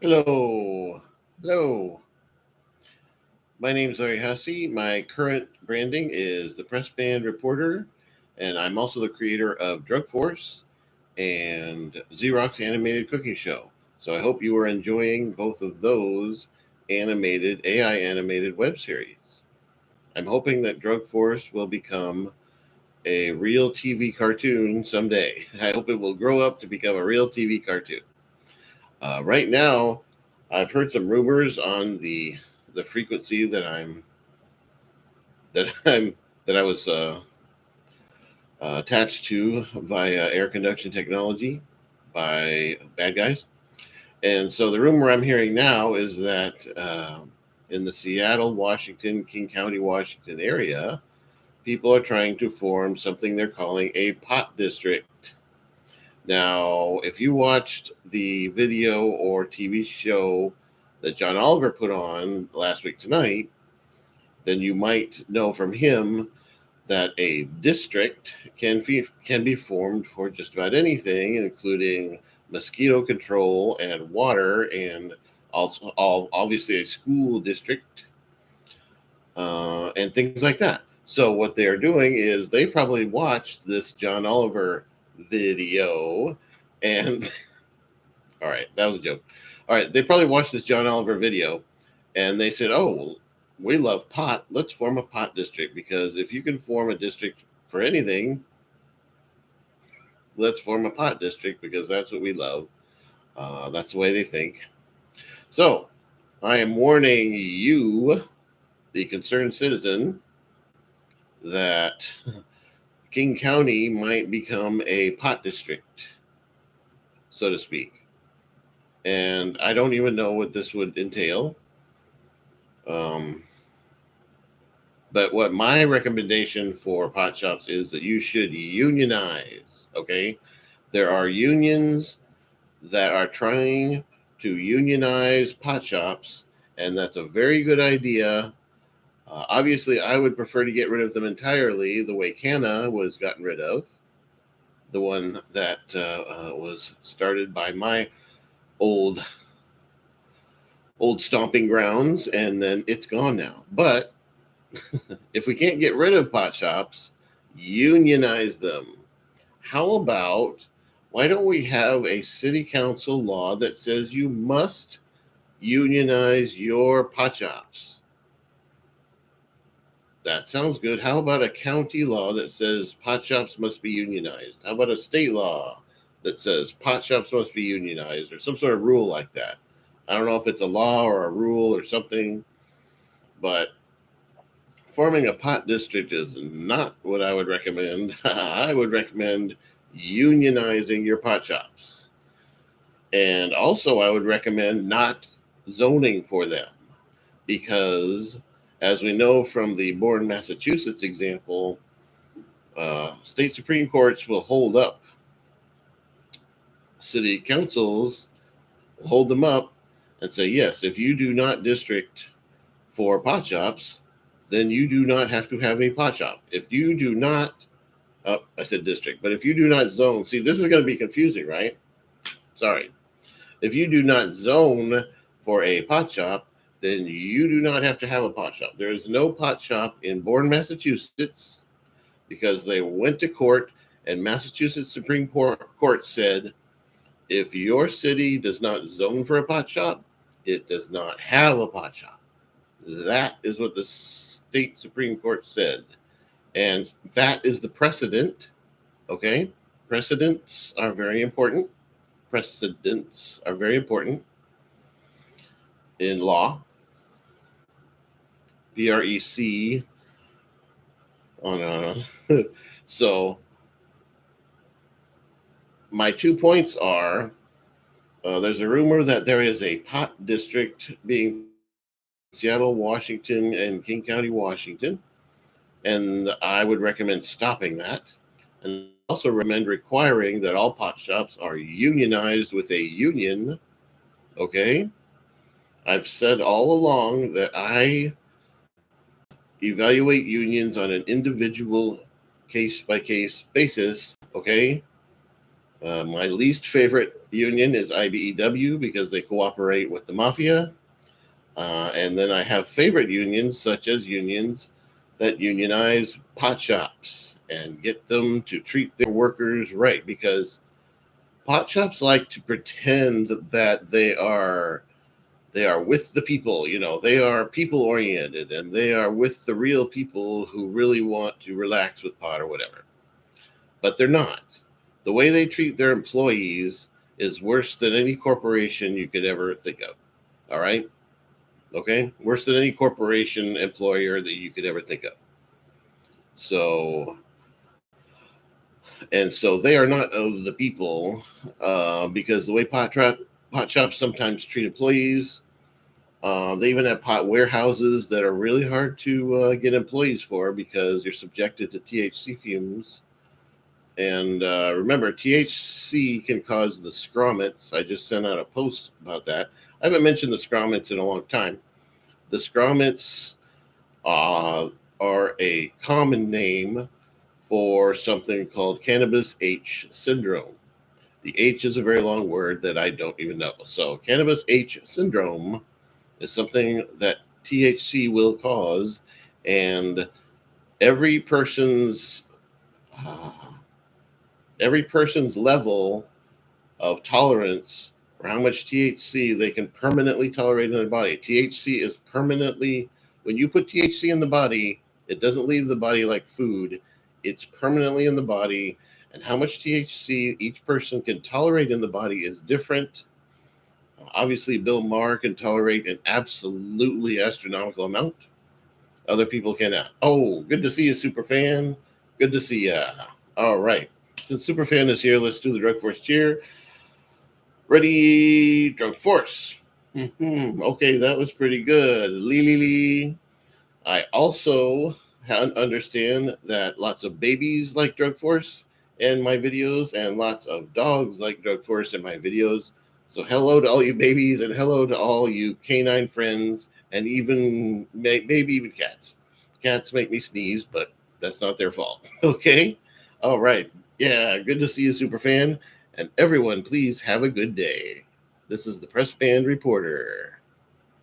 Hello. Hello. My name is Larry Hussey. My current branding is the Press Band Reporter, and I'm also the creator of Drug Force and Xerox Animated Cooking Show. So I hope you are enjoying both of those AI animated web series. I'm hoping that Drug Force will become a real TV cartoon someday. I hope it will grow up to become a real TV cartoon. Right now, I've heard some rumors on the frequency that I'm that I was attached to via air conduction technology by bad guys. And so the rumor I'm hearing now is that in the Seattle, Washington, King County, Washington area, people are trying to form something they're calling a pot district. Now, if you watched the video or TV show that John Oliver put on last week tonight, then you might know from him that a district can be formed for just about anything, including mosquito control and water, and also obviously a school district and things like that. So what they're doing is they probably watched this John Oliver video, and all right, that was a joke. All right, they probably watched this John Oliver video, and they said, "Oh, well, we love pot. Let's form a pot district because if you can form a district for anything, let's form a pot district because that's what we love." That's the way they think. So I am warning you, the concerned citizen, that King County might become a pot district, so to speak. And I don't even know what this would entail. Um, But what my recommendation for pot shops is that you should unionize. Okay, there are unions that are trying to unionize pot shops, and that's a very good idea. Obviously, I would prefer to get rid of them entirely, the way Canna was gotten rid of, the one that was started by my old stomping grounds, and then it's gone now. But if we can't get rid of pot shops, unionize them. How about why don't we have a city council law that says you must unionize your pot shops? That sounds good. How about a county law that says pot shops must be unionized? How about a state law that says pot shops must be unionized or some sort of rule like that? I don't know if it's a law or a rule or something, but forming a pot district is not what I would recommend. I would recommend unionizing your pot shops. And also, I would recommend not zoning for them because, as we know from the Bourne, Massachusetts example, state Supreme Courts will hold up city councils, hold them up and say, yes, if you do not district for pot shops, then you do not have to have a pot shop. If you do not, I said district, but if you do not zone, see, this is going to be confusing, right? Sorry. If you do not zone for a pot shop, then you do not have to have a pot shop. There is no pot shop in Bourne, Massachusetts, because they went to court and Massachusetts Supreme Court said if your city does not zone for a pot shop, it does not have a pot shop. That is what the state Supreme Court said. And that is the precedent. Okay? Precedents are very important. Precedents are very important in law. PREC on and on. So, my 2 points are there's a rumor that there is a pot district being formed in Seattle, Washington, and King County, Washington. And I would recommend stopping that. And I would also recommend requiring that all pot shops are unionized with a union. Okay? I've said all along that I evaluate unions on an individual case by case basis. Okay? My least favorite union is IBEW because they cooperate with the mafia. And then I have favorite unions, such as unions that unionize pot shops and get them to treat their workers right, because pot shops like to pretend that they are with the people. They are people oriented, and they are with the real people who really want to relax with pot or whatever. But they're not. The way they treat their employees is worse than any corporation you could ever think of. All right? Okay? Worse than any corporation employer that you could ever think of. So, and so they are not of the people, because the way pot shops sometimes treat employees, they even have pot warehouses that are really hard to get employees for because you're subjected to THC fumes. And remember, THC can cause the scrommets. I just sent out a post about that. I haven't mentioned the scrommets in a long time. The scrommets uh, are a common name for something called cannabis H syndrome. The H is a very long word that I don't even know. So, cannabis H syndrome is something that THC will cause, and every person's uh, every person's level of tolerance for how much THC they can permanently tolerate in their body. THC is permanently, when you put THC in the body, it doesn't leave the body like food. It's permanently in the body, and how much THC each person can tolerate in the body is different. Obviously, Bill Maher can tolerate an absolutely astronomical amount. Other people cannot. Oh, good to see you, Superfan. Good to see ya. All right. Since Superfan is here, let's do the Drug Force cheer. Ready, Drug Force. Okay, that was pretty good. Lee. I also understand that lots of babies like Drug Force in my videos, and lots of dogs like Drug Force in my videos. So hello to all you babies, and hello to all you canine friends, and even maybe even cats. Cats make me sneeze, but that's not their fault. Okay? All right. Yeah, good to see you, Superfan. And everyone, please have a good day. This is the Press Band Reporter.